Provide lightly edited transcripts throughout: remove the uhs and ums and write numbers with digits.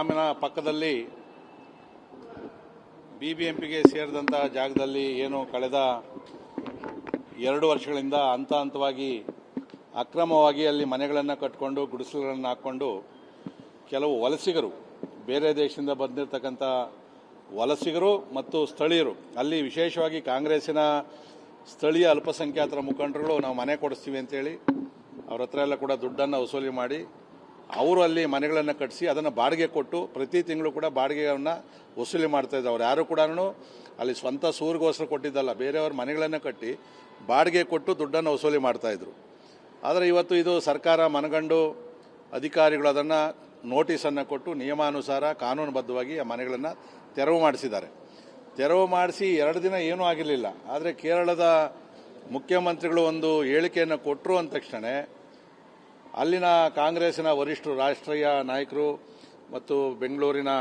ಡ್ಯಾಮಿನ ಪಕ್ಕದಲ್ಲಿ BBMPಗೆ ಸೇರಿದಂಥ ಜಾಗದಲ್ಲಿ ಏನು ಕಳೆದ 2 ವರ್ಷಗಳಿಂದ ಹಂತ ಹಂತವಾಗಿ ಅಕ್ರಮವಾಗಿ ಅಲ್ಲಿ ಮನೆಗಳನ್ನು ಕಟ್ಟಿಕೊಂಡು ಗುಡಿಸಲುಗಳನ್ನು ಹಾಕ್ಕೊಂಡು ಕೆಲವು ವಲಸಿಗರು, ಬೇರೆ ದೇಶದಿಂದ ಬಂದಿರತಕ್ಕಂಥ ವಲಸಿಗರು ಮತ್ತು ಸ್ಥಳೀಯರು, ಅಲ್ಲಿ ವಿಶೇಷವಾಗಿ ಕಾಂಗ್ರೆಸ್ಸಿನ ಸ್ಥಳೀಯ ಅಲ್ಪಸಂಖ್ಯಾತರ ಮುಖಂಡರುಗಳು ನಾವು ಮನೆ ಕೊಡಿಸ್ತೀವಿ ಅಂತೇಳಿ ಅವ್ರ ಹತ್ರ ಎಲ್ಲ ಕೂಡ ದುಡ್ಡನ್ನು ವಸೂಲಿ ಮಾಡಿ ಅವರು ಅಲ್ಲಿ ಮನೆಗಳನ್ನು ಕಟ್ಟಿಸಿ ಅದನ್ನು ಬಾಡಿಗೆ ಕೊಟ್ಟು ಪ್ರತಿ ತಿಂಗಳು ಕೂಡ ಬಾಡಿಗೆಯನ್ನು ವಸೂಲಿ ಮಾಡ್ತಾಯಿದ್ರು. ಅವ್ರು ಯಾರು ಕೂಡ ಅಲ್ಲಿ ಸ್ವಂತ ಸೂರಿಗೋಸ್ಕರ ಕೊಟ್ಟಿದ್ದಲ್ಲ, ಬೇರೆಯವ್ರ ಮನೆಗಳನ್ನು ಕಟ್ಟಿ ಬಾಡಿಗೆ ಕೊಟ್ಟು ದುಡ್ಡನ್ನು ವಸೂಲಿ ಮಾಡ್ತಾಯಿದ್ರು. ಆದರೆ ಇವತ್ತು ಇದು ಸರ್ಕಾರ ಮನಗಂಡು ಅಧಿಕಾರಿಗಳು ಅದನ್ನು ನೋಟಿಸನ್ನು ಕೊಟ್ಟು ನಿಯಮಾನುಸಾರ ಕಾನೂನುಬದ್ಧವಾಗಿ ಆ ಮನೆಗಳನ್ನು ತೆರವು ಮಾಡಿಸಿದ್ದಾರೆ. ತೆರವು ಮಾಡಿಸಿ 2 ದಿನ ಏನೂ ಆಗಿರಲಿಲ್ಲ. ಆದರೆ ಕೇರಳದ ಮುಖ್ಯಮಂತ್ರಿಗಳು ಒಂದು ಹೇಳಿಕೆಯನ್ನು ಕೊಟ್ಟರು ಅಂದ ತಕ್ಷಣ ಅಲ್ಲಿನ ಕಾಂಗ್ರೆಸ್ಸಿನ ವರಿಷ್ಠರು, ರಾಷ್ಟ್ರೀಯ ನಾಯಕರು ಮತ್ತು ಬೆಂಗಳೂರಿನ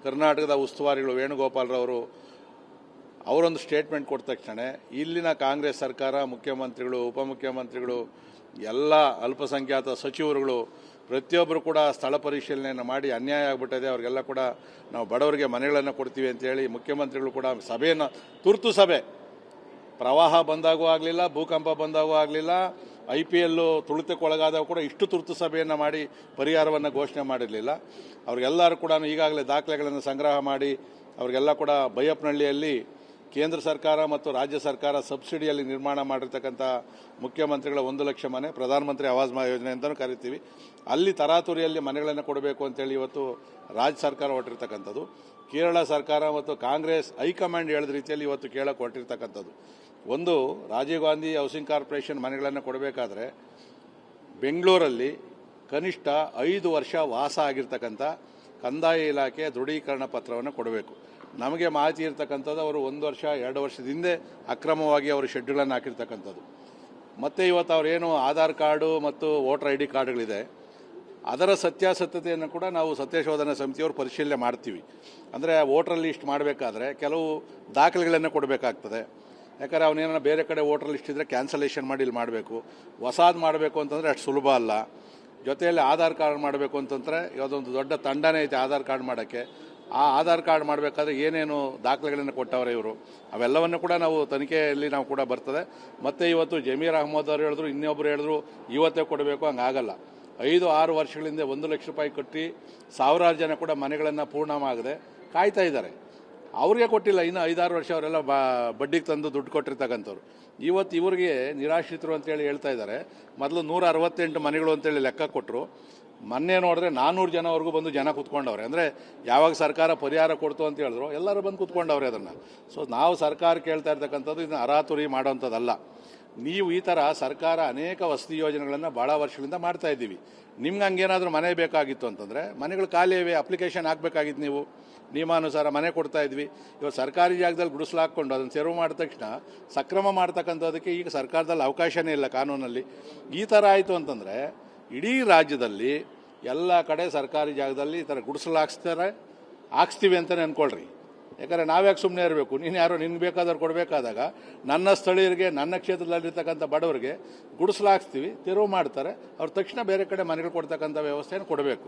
ಕರ್ನಾಟಕದ ಉಸ್ತುವಾರಿಗಳು ವೇಣುಗೋಪಾಲ್ರವರು ಅವರೊಂದು ಸ್ಟೇಟ್ಮೆಂಟ್ ಕೊಟ್ಟ ತಕ್ಷಣ ಇಲ್ಲಿನ ಕಾಂಗ್ರೆಸ್ ಸರ್ಕಾರ, ಮುಖ್ಯಮಂತ್ರಿಗಳು, ಉಪಮುಖ್ಯಮಂತ್ರಿಗಳು, ಎಲ್ಲ ಅಲ್ಪಸಂಖ್ಯಾತ ಸಚಿವರುಗಳು ಪ್ರತಿಯೊಬ್ಬರು ಕೂಡ ಸ್ಥಳ ಪರಿಶೀಲನೆಯನ್ನು ಮಾಡಿ ಅನ್ಯಾಯ ಆಗಿಬಿಟ್ಟಿದೆ, ಅವರಿಗೆಲ್ಲ ಕೂಡ ನಾವು ಬಡವರಿಗೆ ಮನೆಗಳನ್ನು ಕೊಡ್ತೀವಿ ಅಂತೇಳಿ ಮುಖ್ಯಮಂತ್ರಿಗಳು ಕೂಡ ಸಭೆಯನ್ನು, ತುರ್ತು ಸಭೆ, ಪ್ರವಾಹ ಬಂದಾಗೂ ಆಗಲಿಲ್ಲ, ಭೂಕಂಪ ಬಂದಾಗೂ ಆಗಲಿಲ್ಲ, IPL ತುಳಿತಕ್ಕೊಳಗಾದಾಗ ಕೂಡ ಇಷ್ಟು ತುರ್ತು ಸಭೆಯನ್ನು ಮಾಡಿ ಪರಿಹಾರವನ್ನು ಘೋಷಣೆ ಮಾಡಿರಲಿಲ್ಲ. ಅವ್ರಿಗೆಲ್ಲರೂ ಕೂಡ ಈಗಾಗಲೇ ದಾಖಲೆಗಳನ್ನು ಸಂಗ್ರಹ ಮಾಡಿ ಅವರಿಗೆಲ್ಲ ಕೂಡ ಬೈಯಪ್ಪನಹಳ್ಳಿಯಲ್ಲಿ ಕೇಂದ್ರ ಸರ್ಕಾರ ಮತ್ತು ರಾಜ್ಯ ಸರ್ಕಾರ ಸಬ್ಸಿಡಿಯಲ್ಲಿ ನಿರ್ಮಾಣ ಮಾಡಿರ್ತಕ್ಕಂಥ ಮುಖ್ಯಮಂತ್ರಿಗಳ 1 ಲಕ್ಷ ಮನೆ, ಪ್ರಧಾನಮಂತ್ರಿ ಆವಾಸ್ ಯೋಜನೆ ಅಂತಲೂ ಕರಿತೀವಿ, ಅಲ್ಲಿ ತರಾತುರಿಯಲ್ಲಿ ಮನೆಗಳನ್ನು ಕೊಡಬೇಕು ಅಂತೇಳಿ ಇವತ್ತು ರಾಜ್ಯ ಸರ್ಕಾರ ಹೊರಟಿರ್ತಕ್ಕಂಥದ್ದು. ಕೇರಳ ಸರ್ಕಾರ ಮತ್ತು ಕಾಂಗ್ರೆಸ್ ಹೈಕಮಾಂಡ್ ಹೇಳಿದ ರೀತಿಯಲ್ಲಿ ಇವತ್ತು ಕೇಳಕ್ಕೆ ಹೊರಟಿರ್ತಕ್ಕಂಥದ್ದು. ಒಂದು, ರಾಜೀವ್ ಗಾಂಧಿ ಹೌಸಿಂಗ್ ಕಾರ್ಪೊರೇಷನ್ ಮನೆಗಳನ್ನು ಕೊಡಬೇಕಾದ್ರೆ ಬೆಂಗಳೂರಲ್ಲಿ ಕನಿಷ್ಠ 5 ವರ್ಷ ವಾಸ ಆಗಿರ್ತಕ್ಕಂಥ ಕಂದಾಯ ಇಲಾಖೆ ದೃಢೀಕರಣ ಪತ್ರವನ್ನು ಕೊಡಬೇಕು. ನಮಗೆ ಮಾಹಿತಿ ಇರ್ತಕ್ಕಂಥದ್ದು ಅವರು 1 ವರ್ಷ 2 ವರ್ಷದ ಹಿಂದೆ ಅಕ್ರಮವಾಗಿ ಅವರು ಶೆಡ್ಗಳನ್ನು ಹಾಕಿರ್ತಕ್ಕಂಥದ್ದು. ಮತ್ತು ಇವತ್ತು ಅವರೇನು ಆಧಾರ್ ಕಾರ್ಡು ಮತ್ತು ವೋಟರ್ ID ಕಾರ್ಡ್ಗಳಿದೆ, ಅದರ ಸತ್ಯಾಸತ್ಯತೆಯನ್ನು ಕೂಡ ನಾವು ಸತ್ಯಶೋಧನಾ ಸಮಿತಿಯವರು ಪರಿಶೀಲನೆ ಮಾಡ್ತೀವಿ. ಅಂದರೆ ವೋಟರ್ ಲಿಸ್ಟ್ ಮಾಡಬೇಕಾದ್ರೆ ಕೆಲವು ದಾಖಲೆಗಳನ್ನು ಕೊಡಬೇಕಾಗ್ತದೆ. ಯಾಕಂದರೆ ಅವನೇನೋ ಬೇರೆ ಕಡೆ ವೋಟರ್ ಲಿಸ್ಟ್ ಇದ್ದರೆ ಕ್ಯಾನ್ಸಲೇಷನ್ ಮಾಡಿ ಇಲ್ಲಿ ಮಾಡಬೇಕು. ಹೊಸಾದು ಮಾಡಬೇಕು ಅಂತಂದರೆ ಅಷ್ಟು ಸುಲಭ ಅಲ್ಲ. ಜೊತೆಯಲ್ಲಿ ಆಧಾರ್ ಕಾರ್ಡ್ ಮಾಡಬೇಕು ಅಂತಂದರೆ ಯಾವುದೊಂದು ದೊಡ್ಡ ತಂಡನೇ ಐತೆ ಆಧಾರ್ ಕಾರ್ಡ್ ಮಾಡೋಕ್ಕೆ. ಆ ಆಧಾರ್ ಕಾರ್ಡ್ ಮಾಡಬೇಕಾದ್ರೆ ಏನೇನು ದಾಖಲೆಗಳನ್ನು ಕೊಟ್ಟವ್ರೆ ಇವರು, ಅವೆಲ್ಲವನ್ನು ಕೂಡ ನಾವು ತನಿಖೆಯಲ್ಲಿ ನಾವು ಕೂಡ ಬರ್ತದೆ. ಮತ್ತು ಇವತ್ತು ಜಮೀರ್ ಅಹ್ಮದ್ ಅವರು ಹೇಳಿದ್ರು, ಇನ್ನೊಬ್ಬರು ಹೇಳಿದ್ರು ಇವತ್ತೇ ಕೊಡಬೇಕು, ಹಂಗಾಗಲ್ಲ. 5-6 ವರ್ಷಗಳಿಂದ 1 ಲಕ್ಷ ರೂಪಾಯಿ ಕಟ್ಟಿ ಸಾವಿರಾರು ಜನ ಕೂಡ ಮನೆಗಳನ್ನು ಪೂರ್ಣವಾಗದೆ ಕಾಯ್ತಾ ಇದ್ದಾರೆ. ಅವ್ರಿಗೆ ಕೊಟ್ಟಿಲ್ಲ, ಇನ್ನು 5-6 ವರ್ಷ ಅವರೆಲ್ಲ ಬಡ್ಡಿಗೆ ತಂದು ದುಡ್ಡು ಕೊಟ್ಟಿರ್ತಕ್ಕಂಥವ್ರು. ಇವತ್ತು ಇವರಿಗೆ ನಿರಾಶ್ರಿತರು ಅಂತೇಳಿ ಹೇಳ್ತಾ ಇದ್ದಾರೆ. ಮೊದಲು 168 ಮನೆಗಳು ಅಂತೇಳಿ ಲೆಕ್ಕ ಕೊಟ್ಟರು. ಮೊನ್ನೆ ನೋಡಿದ್ರೆ 400 ಜನವರೆಗೂ ಬಂದು ಜನ ಕೂತ್ಕೊಂಡವ್ರೆ. ಅಂದರೆ ಯಾವಾಗ ಸರ್ಕಾರ ಪರಿಹಾರ ಕೊಡ್ತು ಅಂತ ಹೇಳಿದ್ರು ಎಲ್ಲರೂ ಬಂದು ಕೂತ್ಕೊಂಡವ್ರೆ ಅದನ್ನು. ಸೊ ನಾವು ಸರ್ಕಾರ ಕೇಳ್ತಾ ಇರ್ತಕ್ಕಂಥದ್ದು ಇದನ್ನು ಅರಾತುರಿ ಮಾಡೋವಂಥದ್ದಲ್ಲ. ನೀವು ಈ ಥರ ಸರ್ಕಾರ ಅನೇಕ ವಸತಿ ಯೋಜನೆಗಳನ್ನು ಭಾಳ ವರ್ಷಗಳಿಂದ ಮಾಡ್ತಾ ಇದ್ದೀವಿ. ನಿಮ್ಗೆ ಹಂಗೇನಾದರೂ ಮನೆ ಬೇಕಾಗಿತ್ತು ಅಂತಂದರೆ ಮನೆಗಳು ಖಾಲಿ ಇವೆ, ಅಪ್ಲಿಕೇಶನ್ ಹಾಕಬೇಕಾಗಿತ್ತು. ನೀವು ನಿಯಮಾನುಸಾರ ಮನೆ ಕೊಡ್ತಾ ಇದ್ವಿ. ಇವಾಗ ಸರ್ಕಾರಿ ಜಾಗದಲ್ಲಿ ಗುಡಿಸಲು ಹಾಕ್ಕೊಂಡು ಅದನ್ನು ತೆರವು ಮಾಡಿದ ತಕ್ಷಣ ಸಕ್ರಮ ಮಾಡ್ತಕ್ಕಂಥದ್ದಕ್ಕೆ ಈಗ ಸರ್ಕಾರದಲ್ಲಿ ಅವಕಾಶನೇ ಇಲ್ಲ ಕಾನೂನಲ್ಲಿ. ಈ ಥರ ಆಯಿತು ಅಂತಂದರೆ ಇಡೀ ರಾಜ್ಯದಲ್ಲಿ ಎಲ್ಲ ಕಡೆ ಸರ್ಕಾರಿ ಜಾಗದಲ್ಲಿ ಈ ಥರ ಗುಡಿಸಲು ಹಾಕ್ಸ್ತೀವಿ ಅಂತಲೇ ಅಂದ್ಕೊಳ್ರಿ. ಯಾಕಂದರೆ ನಾವ್ಯಾಕೆ ಸುಮ್ಮನೆ ಇರಬೇಕು? ನೀನು ಯಾರೋ ನಿನ್ಗೆ ಬೇಕಾದವ್ರು ಕೊಡಬೇಕಾದಾಗ ನನ್ನ ಸ್ಥಳೀಯರಿಗೆ, ನನ್ನ ಕ್ಷೇತ್ರದಲ್ಲಿರ್ತಕ್ಕಂಥ ಬಡವರಿಗೆ ಗುಡಿಸಲು ಹಾಕ್ಸ್ತೀವಿ, ತೆರವು ಮಾಡ್ತಾರೆ, ಅವ್ರು ತಕ್ಷಣ ಬೇರೆ ಕಡೆ ಮನೆಗಳು ಕೊಡ್ತಕ್ಕಂಥ ವ್ಯವಸ್ಥೆಯನ್ನು ಕೊಡಬೇಕು.